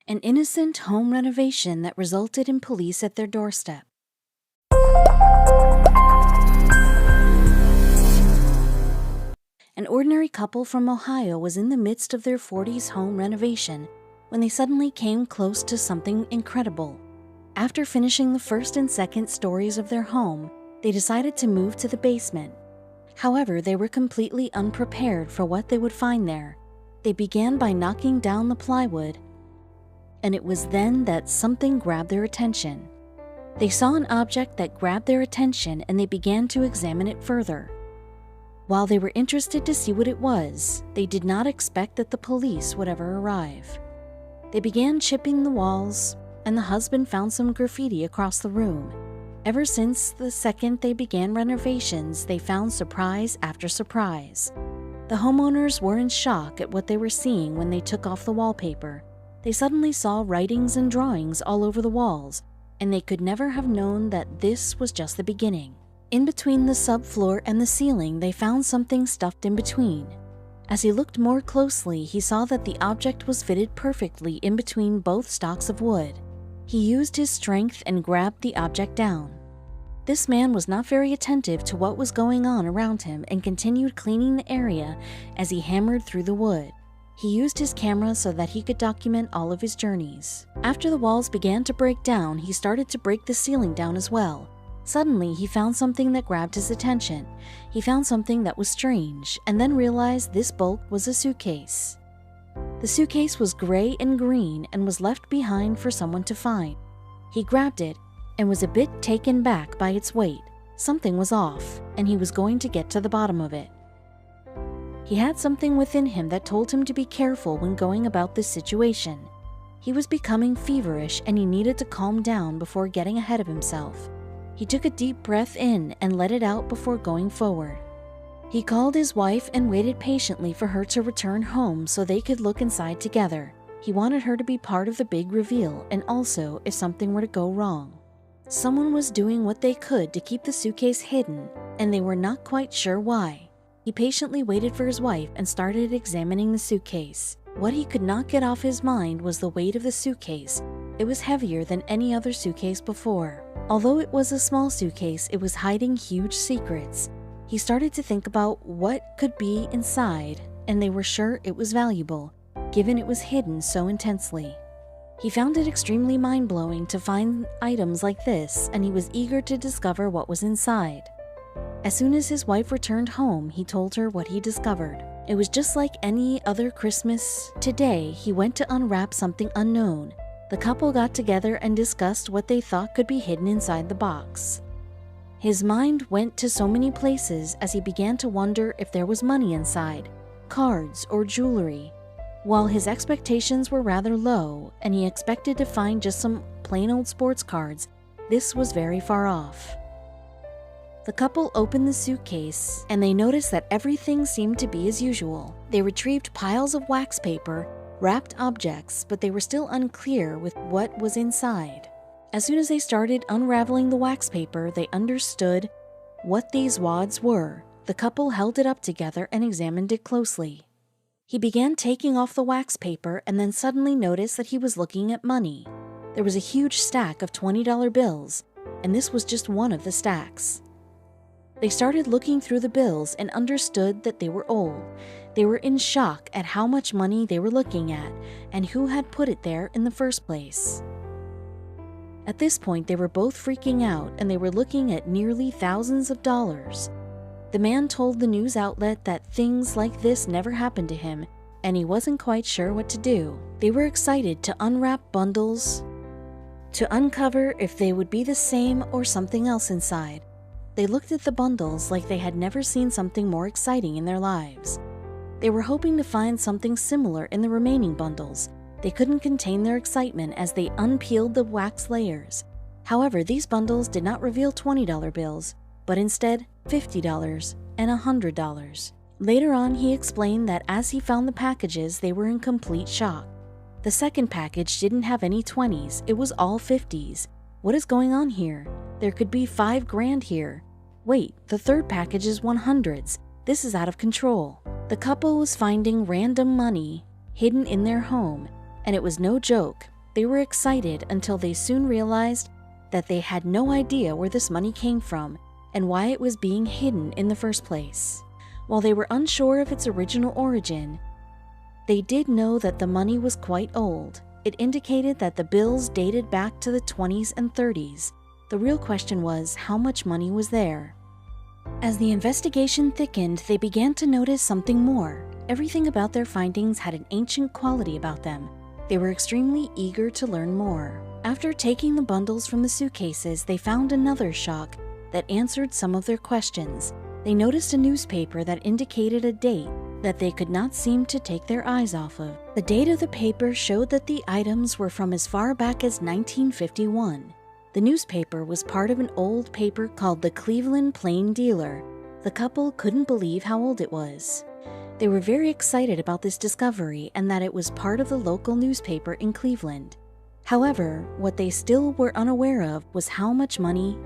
An innocent home renovation that resulted in police at their doorstep. An ordinary couple from Ohio was in the midst of their 40s home renovation when they suddenly came close to something incredible. After finishing the first and second stories of their home, they decided to move to the basement. However, they were completely unprepared for what they would find there. They began by knocking down the plywood, and it was then that something grabbed their attention. They saw an object that grabbed their attention and they began to examine it further. While they were interested to see what it was, they did not expect that the police would ever arrive. They began chipping the walls, and the husband found some graffiti across the room. Ever since the second they began renovations, they found surprise after surprise. The homeowners were in shock at what they were seeing when they took off the wallpaper. They suddenly saw writings and drawings all over the walls, and they could never have known that this was just the beginning. In between the subfloor and the ceiling, they found something stuffed in between. As he looked more closely, he saw that the object was fitted perfectly in between both stalks of wood. He used his strength and grabbed the object down. This man was not very attentive to what was going on around him and continued cleaning the area as he hammered through the wood. He used his camera so that he could document all of his journeys. After the walls began to break down, he started to break the ceiling down as well. Suddenly, he found something that grabbed his attention. He found something that was strange, and then realized this bulk was a suitcase. The suitcase was gray and green and was left behind for someone to find. He grabbed it and was a bit taken back by its weight. Something was off, and he was going to get to the bottom of it. He had something within him that told him to be careful when going about this situation. He was becoming feverish and he needed to calm down before getting ahead of himself. He took a deep breath in and let it out before going forward. He called his wife and waited patiently for her to return home so they could look inside together. He wanted her to be part of the big reveal, and also if something were to go wrong. Someone was doing what they could to keep the suitcase hidden, and they were not quite sure why. He patiently waited for his wife and started examining the suitcase. What he could not get off his mind was the weight of the suitcase. It was heavier than any other suitcase before. Although it was a small suitcase, it was hiding huge secrets. He started to think about what could be inside, and they were sure it was valuable, given it was hidden so intensely. He found it extremely mind-blowing to find items like this, and he was eager to discover what was inside. As soon as his wife returned home, he told her what he discovered. It was just like any other Christmas. Today, he went to unwrap something unknown. The couple got together and discussed what they thought could be hidden inside the box. His mind went to so many places as he began to wonder if there was money inside, cards or jewelry. While his expectations were rather low and he expected to find just some plain old sports cards, this was very far off. The couple opened the suitcase and they noticed that everything seemed to be as usual. They retrieved piles of wax paper, wrapped objects, but they were still unclear with what was inside. As soon as they started unraveling the wax paper, they understood what these wads were. The couple held it up together and examined it closely. He began taking off the wax paper and then suddenly noticed that he was looking at money. There was a huge stack of $20 bills, and this was just one of the stacks. They started looking through the bills and understood that they were old. They were in shock at how much money they were looking at and who had put it there in the first place. At this point, they were both freaking out and they were looking at nearly thousands of dollars. The man told the news outlet that things like this never happened to him and he wasn't quite sure what to do. They were excited to unwrap bundles, to uncover if they would be the same or something else inside. They looked at the bundles like they had never seen something more exciting in their lives. They were hoping to find something similar in the remaining bundles. They couldn't contain their excitement as they unpeeled the wax layers. However, these bundles did not reveal $20 bills, but instead $50 and $100. Later on, he explained that as he found the packages, they were in complete shock. The second package didn't have any 20s, it was all 50s. What is going on here? There could be $5 grand here. Wait, the third package is 100s. This is out of control. The couple was finding random money hidden in their home, and it was no joke. They were excited until they soon realized that they had no idea where this money came from and why it was being hidden in the first place. While they were unsure of its original origin, they did know that the money was quite old. It indicated that the bills dated back to the 20s and 30s. The real question was, how much money was there? As the investigation thickened, they began to notice something more. Everything about their findings had an ancient quality about them. They were extremely eager to learn more. After taking the bundles from the suitcases, they found another shock that answered some of their questions. They noticed a newspaper that indicated a date that they could not seem to take their eyes off of. The date of the paper showed that the items were from as far back as 1951. The newspaper was part of an old paper called the Cleveland Plain Dealer. The couple couldn't believe how old it was. They were very excited about this discovery and that it was part of the local newspaper in Cleveland. However, what they still were unaware of was how much money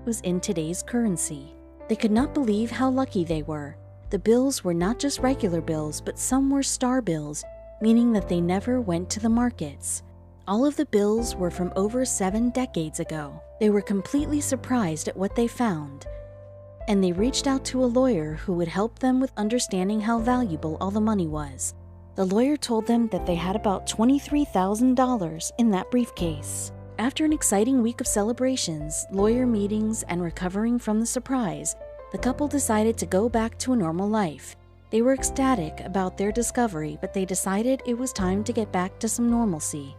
was in today's currency. They could not believe how lucky they were. The bills were not just regular bills, but some were star bills, meaning that they never went to the markets. All of the bills were from over 7 decades ago. They were completely surprised at what they found, and they reached out to a lawyer who would help them with understanding how valuable all the money was. The lawyer told them that they had about $23,000 in that briefcase. After an exciting week of celebrations, lawyer meetings, and recovering from the surprise, the couple decided to go back to a normal life. They were ecstatic about their discovery, but they decided it was time to get back to some normalcy.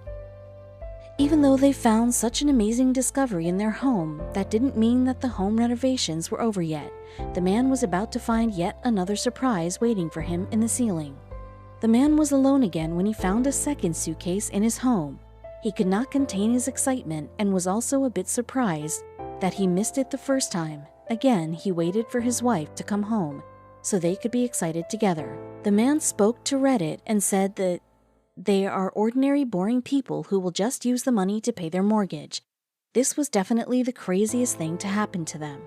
Even though they found such an amazing discovery in their home, that didn't mean that the home renovations were over yet. The man was about to find yet another surprise waiting for him in the ceiling. The man was alone again when he found a second suitcase in his home. He could not contain his excitement and was also a bit surprised that he missed it the first time. Again, he waited for his wife to come home so they could be excited together. The man spoke to Reddit and said that they are ordinary, boring people who will just use the money to pay their mortgage. This was definitely the craziest thing to happen to them.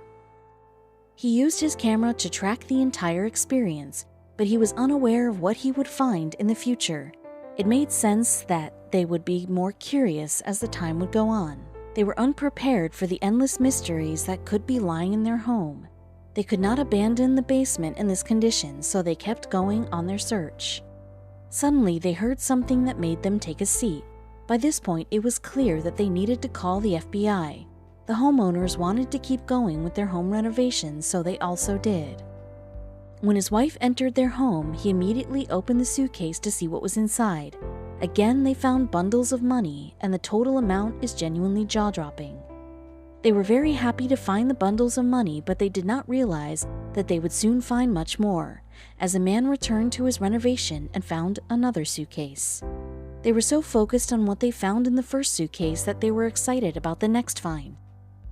He used his camera to track the entire experience, but he was unaware of what he would find in the future. It made sense that they would be more curious as the time would go on. They were unprepared for the endless mysteries that could be lying in their home. They could not abandon the basement in this condition, so they kept going on their search. Suddenly, they heard something that made them take a seat. By this point, it was clear that they needed to call the FBI. The homeowners wanted to keep going with their home renovations, so they also did. When his wife entered their home, he immediately opened the suitcase to see what was inside. Again, they found bundles of money, and the total amount is genuinely jaw-dropping. They were very happy to find the bundles of money, but they did not realize that they would soon find much more, as a man returned to his renovation and found another suitcase. They were so focused on what they found in the first suitcase that they were excited about the next find.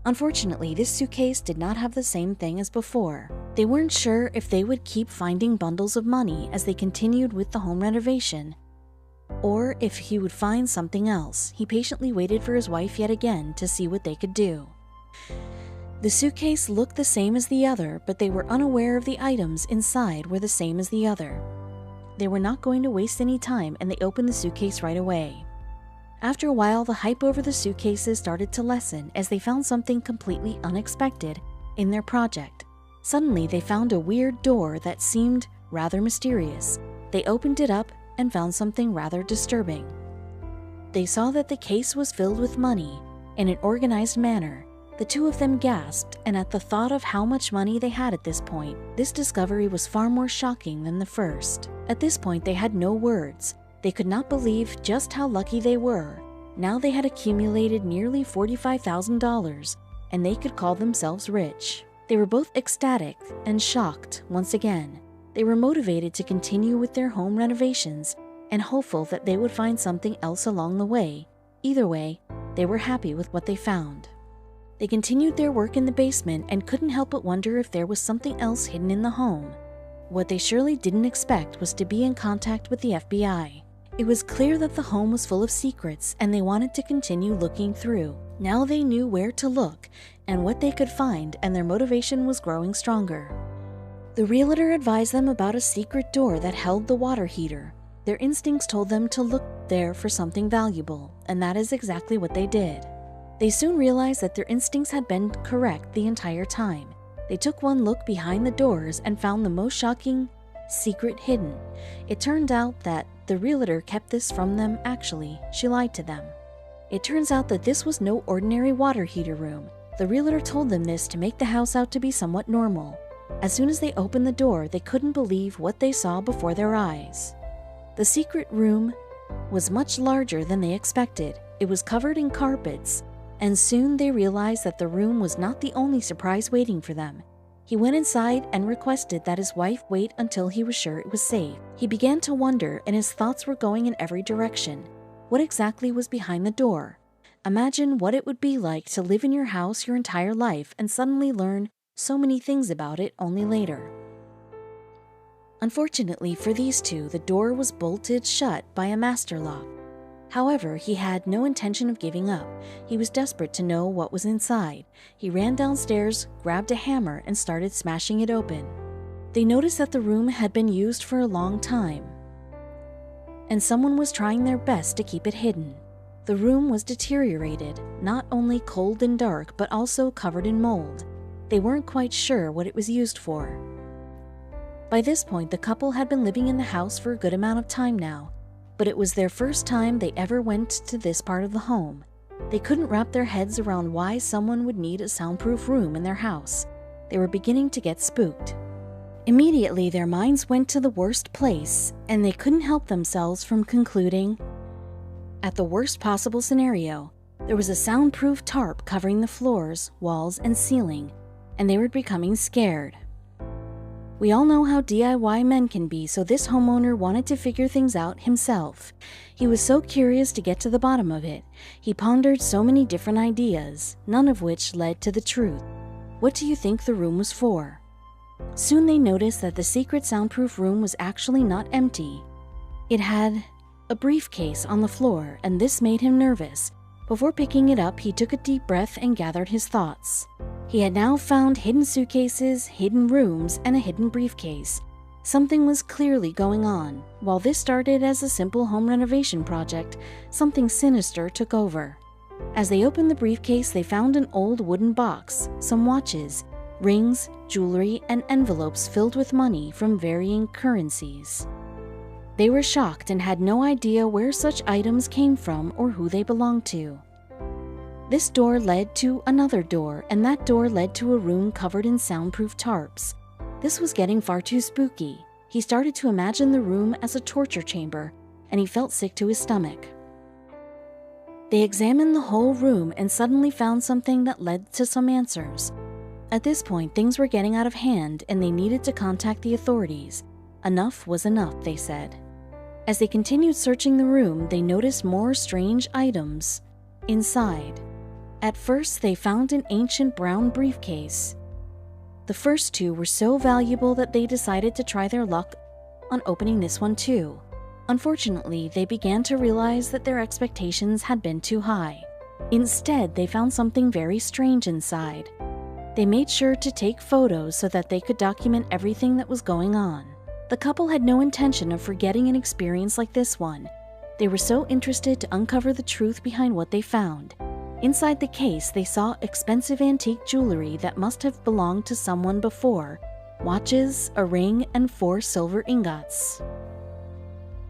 Unfortunately, this suitcase did not have the same thing as before. They weren't sure if they would keep finding bundles of money as they continued with the home renovation, or if he would find something else. He patiently waited for his wife yet again to see what they could do. The suitcase looked the same as the other, but they were unaware of the items inside were the same as the other. They were not going to waste any time, and they opened the suitcase right away. After a while, the hype over the suitcases started to lessen as they found something completely unexpected in their project. Suddenly, they found a weird door that seemed rather mysterious. They opened it up and found something rather disturbing. They saw that the case was filled with money in an organized manner. The two of them gasped, and at the thought of how much money they had at this point, this discovery was far more shocking than the first. At this point, they had no words. They could not believe just how lucky they were. Now they had accumulated nearly $45,000, and they could call themselves rich. They were both ecstatic and shocked once again. They were motivated to continue with their home renovations and hopeful that they would find something else along the way. Either way, they were happy with what they found. They continued their work in the basement and couldn't help but wonder if there was something else hidden in the home. What they surely didn't expect was to be in contact with the FBI. It was clear that the home was full of secrets, and they wanted to continue looking through. Now they knew where to look and what they could find, and their motivation was growing stronger. The realtor advised them about a secret door that held the water heater. Their instincts told them to look there for something valuable. and that is exactly what they did. They soon realized that their instincts had been correct the entire time. They took one look behind the doors and found the most shocking secret hidden. It turned out that the realtor kept this from them. Actually, she lied to them. It turns out that this was no ordinary water heater room. The realtor told them this to make the house out to be somewhat normal. As soon as they opened the door, they couldn't believe what they saw before their eyes. The secret room was much larger than they expected. It was covered in carpets, and soon they realized that the room was not the only surprise waiting for them. He went inside and requested that his wife wait until he was sure it was safe. He began to wonder, and his thoughts were going in every direction. What exactly was behind the door? Imagine what it would be like to live in your house your entire life and suddenly learn so many things about it only later. Unfortunately for these two, the door was bolted shut by a master lock. However, he had no intention of giving up. He was desperate to know what was inside. He ran downstairs, grabbed a hammer, and started smashing it open. They noticed that the room had been used for a long time, and someone was trying their best to keep it hidden. The room was deteriorated, not only cold and dark, but also covered in mold. They weren't quite sure what it was used for. By this point, the couple had been living in the house for a good amount of time now, but it was their first time they ever went to this part of the home. They couldn't wrap their heads around why someone would need a soundproof room in their house. They were beginning to get spooked. Immediately, their minds went to the worst place, and they couldn't help themselves from concluding, at the worst possible scenario, there was a soundproof tarp covering the floors, walls, and ceiling, and they were becoming scared. We all know how DIY men can be, so this homeowner wanted to figure things out himself. He was so curious to get to the bottom of it. He pondered so many different ideas, none of which led to the truth. What do you think the room was for? Soon they noticed that the secret soundproof room was actually not empty. It had a briefcase on the floor, and this made him nervous. Before picking it up, he took a deep breath and gathered his thoughts. He had now found hidden suitcases, hidden rooms, and a hidden briefcase. Something was clearly going on. While this started as a simple home renovation project, something sinister took over. As they opened the briefcase, they found an old wooden box, some watches, rings, jewelry, and envelopes filled with money from varying currencies. They were shocked and had no idea where such items came from or who they belonged to. This door led to another door, and that door led to a room covered in soundproof tarps. This was getting far too spooky. He started to imagine the room as a torture chamber, and he felt sick to his stomach. They examined the whole room and suddenly found something that led to some answers. At this point, things were getting out of hand, and they needed to contact the authorities. Enough was enough, they said. As they continued searching the room, they noticed more strange items inside. At first, they found an ancient brown briefcase. The first two were so valuable that they decided to try their luck on opening this one too. Unfortunately, they began to realize that their expectations had been too high. Instead, they found something very strange inside. They made sure to take photos so that they could document everything that was going on. The couple had no intention of forgetting an experience like this one. They were so interested to uncover the truth behind what they found. Inside the case, they saw expensive antique jewelry that must have belonged to someone before, watches, a ring, and 4 silver ingots.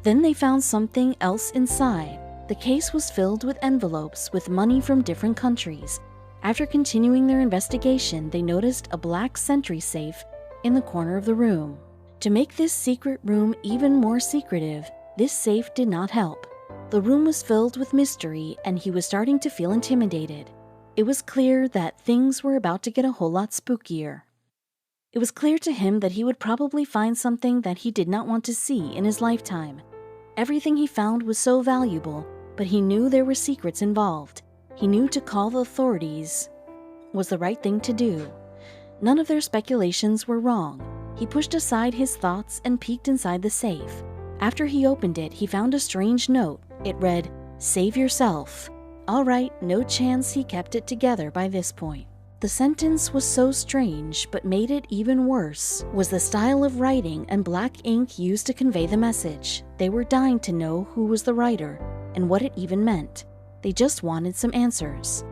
Then they found something else inside. The case was filled with envelopes with money from different countries. After continuing their investigation, they noticed a black sentry safe in the corner of the room. To make this secret room even more secretive, this safe did not help. The room was filled with mystery, and he was starting to feel intimidated. It was clear that things were about to get a whole lot spookier. It was clear to him that he would probably find something that he did not want to see in his lifetime. Everything he found was so valuable, but he knew there were secrets involved. He knew to call the authorities was the right thing to do. None of their speculations were wrong. He pushed aside his thoughts and peeked inside the safe. After he opened it, he found a strange note. It read, "Save yourself." All right, no chance he kept it together by this point. The sentence was so strange, but made it even worse was the style of writing and black ink used to convey the message. They were dying to know who was the writer and what it even meant. They just wanted some answers.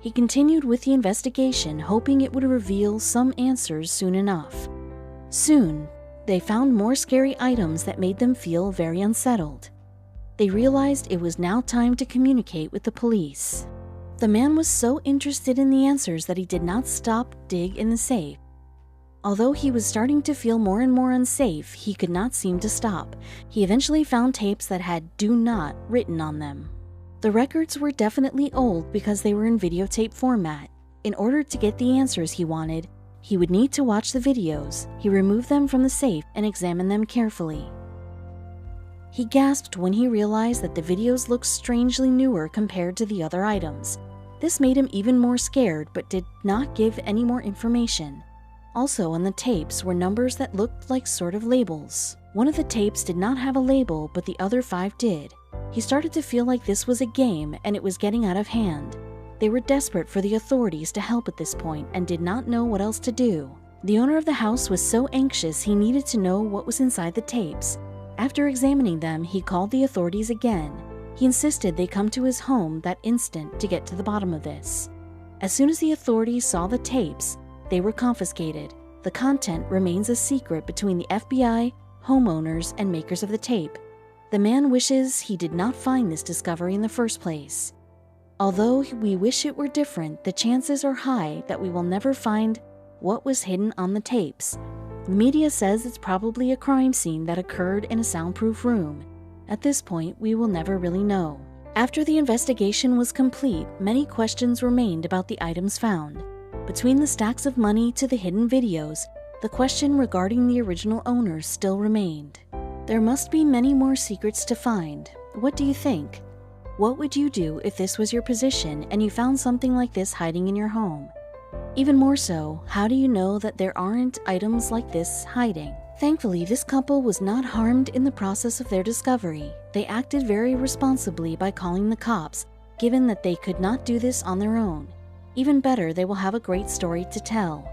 He continued with the investigation, hoping it would reveal some answers soon enough. Soon, they found more scary items that made them feel very unsettled. They realized it was now time to communicate with the police. The man was so interested in the answers that he did not stop dig in the safe. Although he was starting to feel more and more unsafe, he could not seem to stop. He eventually found tapes that had "Do Not" written on them. The records were definitely old because they were in videotape format. In order to get the answers he wanted, he would need to watch the videos. He removed them from the safe and examined them carefully. He gasped when he realized that the videos looked strangely newer compared to the other items. This made him even more scared, but did not give any more information. Also on the tapes were numbers that looked like sort of labels. One of the tapes did not have a label, but the other 5 did. He started to feel like this was a game and it was getting out of hand. They were desperate for the authorities to help at this point and did not know what else to do. The owner of the house was so anxious he needed to know what was inside the tapes. After examining them, he called the authorities again. He insisted they come to his home that instant to get to the bottom of this. As soon as the authorities saw the tapes, they were confiscated. The content remains a secret between the FBI, homeowners, and makers of the tape. The man wishes he did not find this discovery in the first place. Although we wish it were different, the chances are high that we will never find what was hidden on the tapes. The media says it's probably a crime scene that occurred in a soundproof room. At this point, we will never really know. After the investigation was complete, many questions remained about the items found. Between the stacks of money to the hidden videos, the question regarding the original owners still remained. There must be many more secrets to find. What do you think? What would you do if this was your position and you found something like this hiding in your home? Even more so, how do you know that there aren't items like this hiding? Thankfully, this couple was not harmed in the process of their discovery. They acted very responsibly by calling the cops, given that they could not do this on their own. Even better, they will have a great story to tell.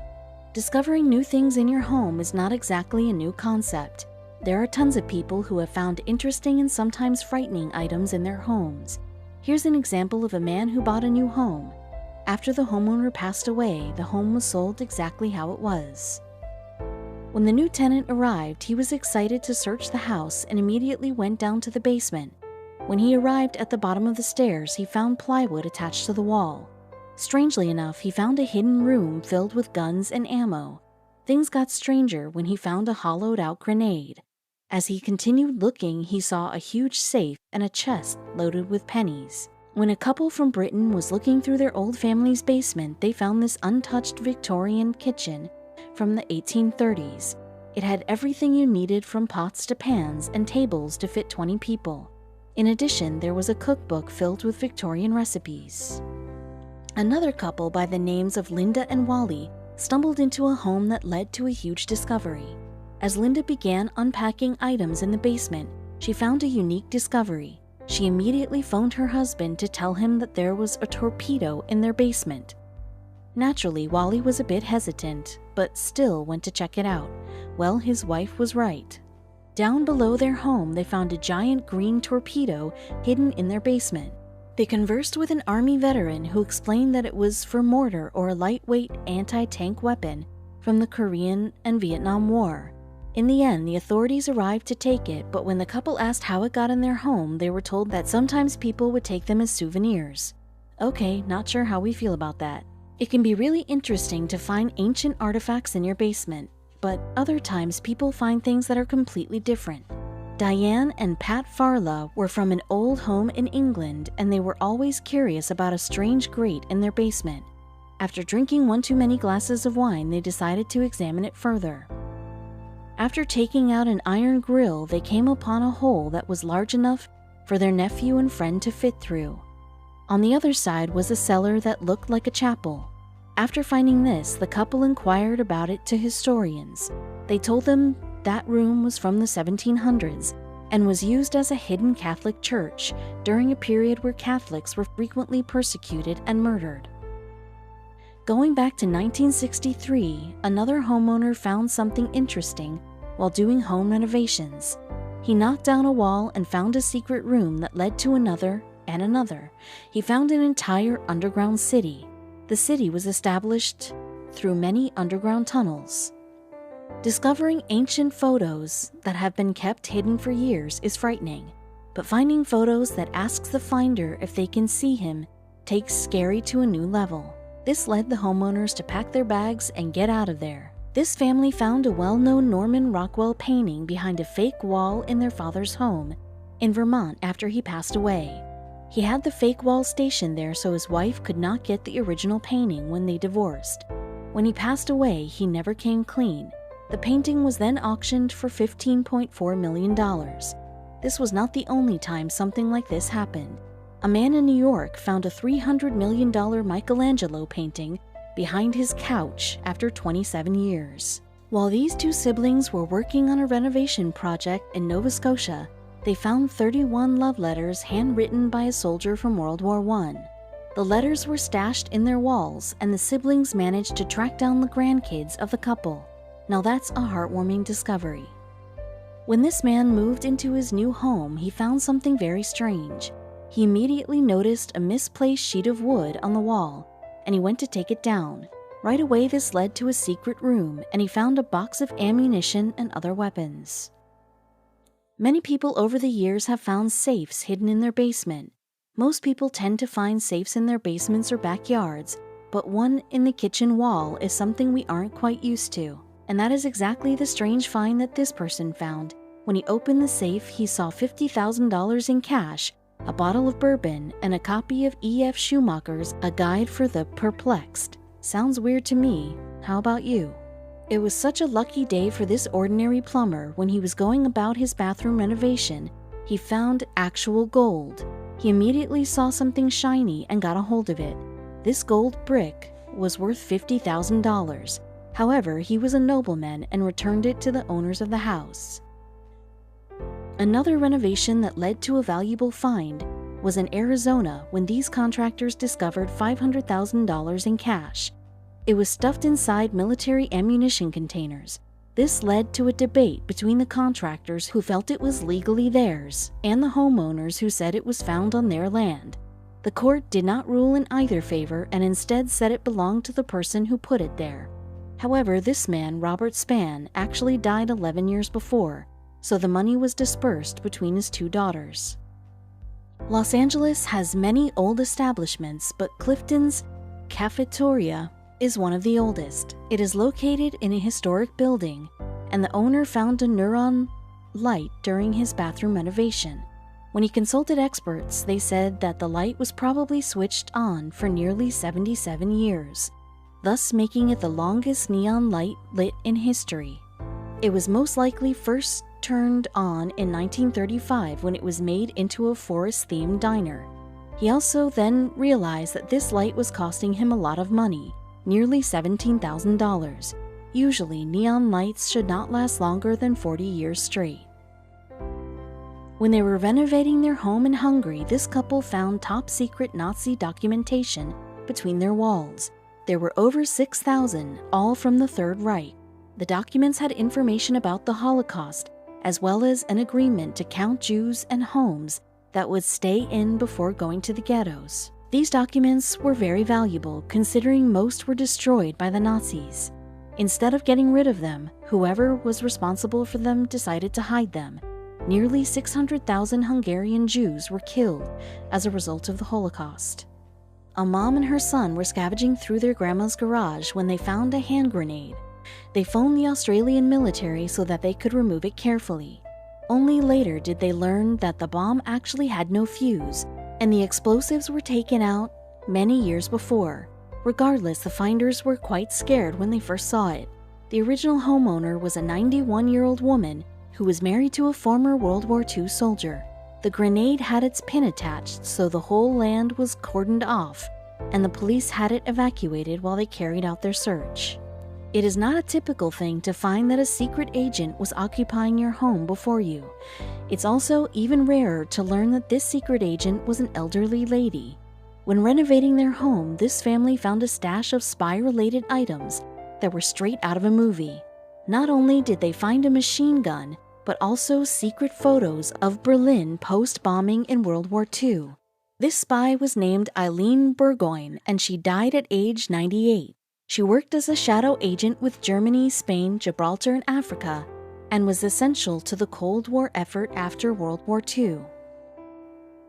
Discovering new things in your home is not exactly a new concept. There are tons of people who have found interesting and sometimes frightening items in their homes. Here's an example of a man who bought a new home. After the homeowner passed away, the home was sold exactly how it was. When the new tenant arrived, he was excited to search the house and immediately went down to the basement. When he arrived at the bottom of the stairs, he found plywood attached to the wall. Strangely enough, he found a hidden room filled with guns and ammo. Things got stranger when he found a hollowed-out grenade. As he continued looking, he saw a huge safe and a chest loaded with pennies. When a couple from Britain was looking through their old family's basement, they found this untouched Victorian kitchen from the 1830s. It had everything you needed from pots to pans and tables to fit 20 people. In addition, there was a cookbook filled with Victorian recipes. Another couple by the names of Linda and Wally stumbled into a home that led to a huge discovery. As Linda began unpacking items in the basement, she found a unique discovery. She immediately phoned her husband to tell him that there was a torpedo in their basement. Naturally, Wally was a bit hesitant, but still went to check it out. Well, his wife was right. Down below their home, they found a giant green torpedo hidden in their basement. They conversed with an Army veteran who explained that it was for mortar or a lightweight anti-tank weapon from the Korean and Vietnam War. In the end, the authorities arrived to take it, but when the couple asked how it got in their home, they were told that sometimes people would take them as souvenirs. Okay, not sure how we feel about that. It can be really interesting to find ancient artifacts in your basement, but other times people find things that are completely different. Diane and Pat Farla were from an old home in England, and they were always curious about a strange grate in their basement. After drinking one too many glasses of wine, they decided to examine it further. After taking out an iron grill, they came upon a hole that was large enough for their nephew and friend to fit through. On the other side was a cellar that looked like a chapel. After finding this, the couple inquired about it to historians. They told them that room was from the 1700s and was used as a hidden Catholic church during a period where Catholics were frequently persecuted and murdered. Going back to 1963, another homeowner found something interesting while doing home renovations. He knocked down a wall and found a secret room that led to another and another. He found an entire underground city. The city was established through many underground tunnels. Discovering ancient photos that have been kept hidden for years is frightening, but finding photos that asks the finder if they can see him takes scary to a new level. This led the homeowners to pack their bags and get out of there. This family found a well-known Norman Rockwell painting behind a fake wall in their father's home in Vermont after he passed away. He had the fake wall stationed there so his wife could not get the original painting when they divorced. When he passed away, he never came clean. The painting was then auctioned for $15.4 million. This was not the only time something like this happened. A man in New York found a $300 million Michelangelo painting behind his couch after 27 years. While these two siblings were working on a renovation project in Nova Scotia, they found 31 love letters handwritten by a soldier from World War I. The letters were stashed in their walls, and the siblings managed to track down the grandkids of the couple. Now that's a heartwarming discovery. When this man moved into his new home, he found something very strange. He immediately noticed a misplaced sheet of wood on the wall, and he went to take it down. Right away, this led to a secret room, and he found a box of ammunition and other weapons. Many people over the years have found safes hidden in their basement. Most people tend to find safes in their basements or backyards, but one in the kitchen wall is something we aren't quite used to. And that is exactly the strange find that this person found. When he opened the safe, he saw $50,000 in cash, a bottle of bourbon, and a copy of E.F. Schumacher's A Guide for the Perplexed. Sounds weird to me. How about you? It was such a lucky day for this ordinary plumber. When he was going about his bathroom renovation, he found actual gold. He immediately saw something shiny and got a hold of it. This gold brick was worth $50,000. However, he was a nobleman and returned it to the owners of the house. Another renovation that led to a valuable find was in Arizona when these contractors discovered $500,000 in cash. It was stuffed inside military ammunition containers. This led to a debate between the contractors who felt it was legally theirs and the homeowners who said it was found on their land. The court did not rule in either favor and instead said it belonged to the person who put it there. However, this man, Robert Spann, actually died 11 years before, so the money was dispersed between his two daughters. Los Angeles has many old establishments, but Clifton's Cafeteria is one of the oldest. It is located in a historic building, and the owner found a neon light during his bathroom renovation. When he consulted experts, they said that the light was probably switched on for nearly 77 years, thus making it the longest neon light lit in history. It was most likely first turned on in 1935 when it was made into a forest-themed diner. He also then realized that this light was costing him a lot of money, nearly $17,000. Usually, neon lights should not last longer than 40 years straight. When they were renovating their home in Hungary, this couple found top-secret Nazi documentation between their walls. There were over 6,000, all from the Third Reich. The documents had information about the Holocaust, as well as an agreement to count Jews and homes that would stay in before going to the ghettos. These documents were very valuable, considering most were destroyed by the Nazis. Instead of getting rid of them, whoever was responsible for them decided to hide them. Nearly 600,000 Hungarian Jews were killed as a result of the Holocaust. A mom and her son were scavenging through their grandma's garage when they found a hand grenade. They phoned the Australian military so that they could remove it carefully. Only later did they learn that the bomb actually had no fuse, and the explosives were taken out many years before. Regardless, the finders were quite scared when they first saw it. The original homeowner was a 91-year-old woman who was married to a former World War II soldier. The grenade had its pin attached, so the whole land was cordoned off, and the police had it evacuated while they carried out their search. It is not a typical thing to find that a secret agent was occupying your home before you. It's also even rarer to learn that this secret agent was an elderly lady. When renovating their home, this family found a stash of spy-related items that were straight out of a movie. Not only did they find a machine gun, but also secret photos of Berlin post-bombing in World War II. This spy was named Eileen Burgoyne, and she died at age 98. She worked as a shadow agent with Germany, Spain, Gibraltar, and Africa, and was essential to the Cold War effort after World War II.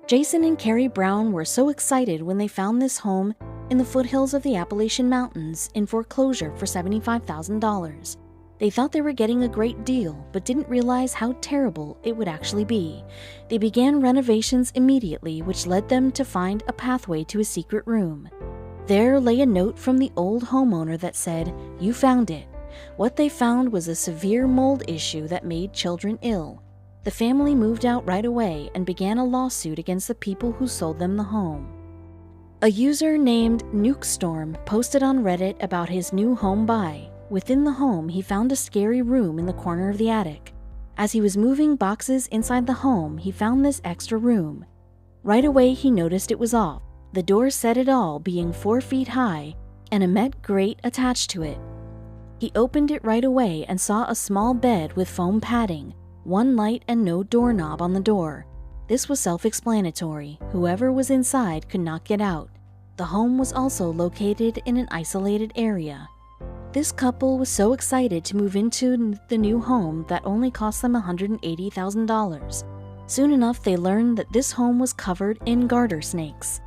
Jason and Carrie Brown were so excited when they found this home in the foothills of the Appalachian Mountains in foreclosure for $75,000. They thought they were getting a great deal, but didn't realize how terrible it would actually be. They began renovations immediately, which led them to find a pathway to a secret room. There lay a note from the old homeowner that said, "You found it." What they found was a severe mold issue that made children ill. The family moved out right away and began a lawsuit against the people who sold them the home. A user named Nukestorm posted on Reddit about his new home buy. Within the home, he found a scary room in the corner of the attic. As he was moving boxes inside the home, he found this extra room. Right away, he noticed it was off. The door said it all, being 4 feet high, and a met grate attached to it. He opened it right away and saw a small bed with foam padding, one light, and no doorknob on the door. This was self-explanatory. Whoever was inside could not get out. The home was also located in an isolated area. This couple was so excited to move into the new home that only cost them $180,000. Soon enough, they learned that this home was covered in garter snakes.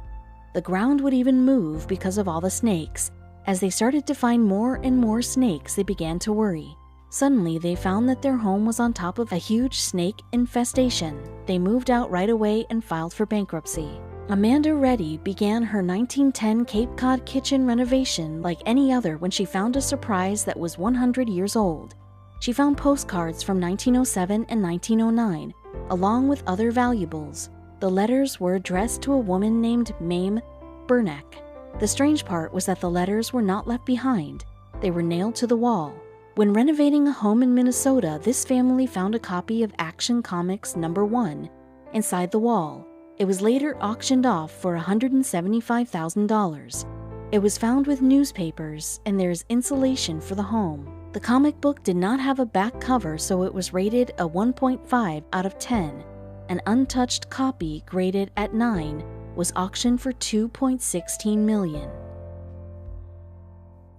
The ground would even move because of all the snakes. As they started to find more and more snakes, they began to worry. Suddenly, they found that their home was on top of a huge snake infestation. They moved out right away and filed for bankruptcy. Amanda Reddy began her 1910 Cape Cod kitchen renovation like any other when she found a surprise that was 100 years old. She found postcards from 1907 and 1909, along with other valuables. The letters were addressed to a woman named Mame Bernack. The strange part was that the letters were not left behind. They were nailed to the wall. When renovating a home in Minnesota, this family found a copy of Action Comics #1 inside the wall. It was later auctioned off for $175,000. It was found with newspapers, and there's insulation for the home. The comic book did not have a back cover, so it was rated a 1.5 out of 10. An untouched copy, graded at 9, was auctioned for $2.16 million.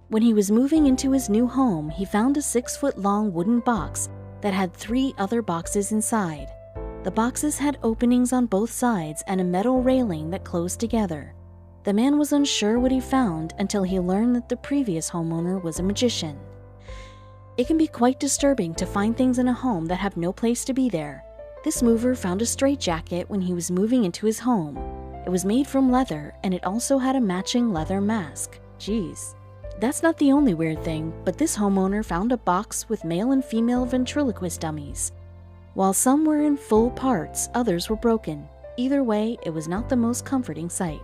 When he was moving into his new home, he found a 6-foot-long wooden box that had 3 other boxes inside. The boxes had openings on both sides and a metal railing that closed together. The man was unsure what he found until he learned that the previous homeowner was a magician. It can be quite disturbing to find things in a home that have no place to be there. This mover found a straitjacket when he was moving into his home. It was made from leather, and it also had a matching leather mask. Jeez. That's not the only weird thing, but this homeowner found a box with male and female ventriloquist dummies. While some were in full parts, others were broken. Either way, it was not the most comforting sight.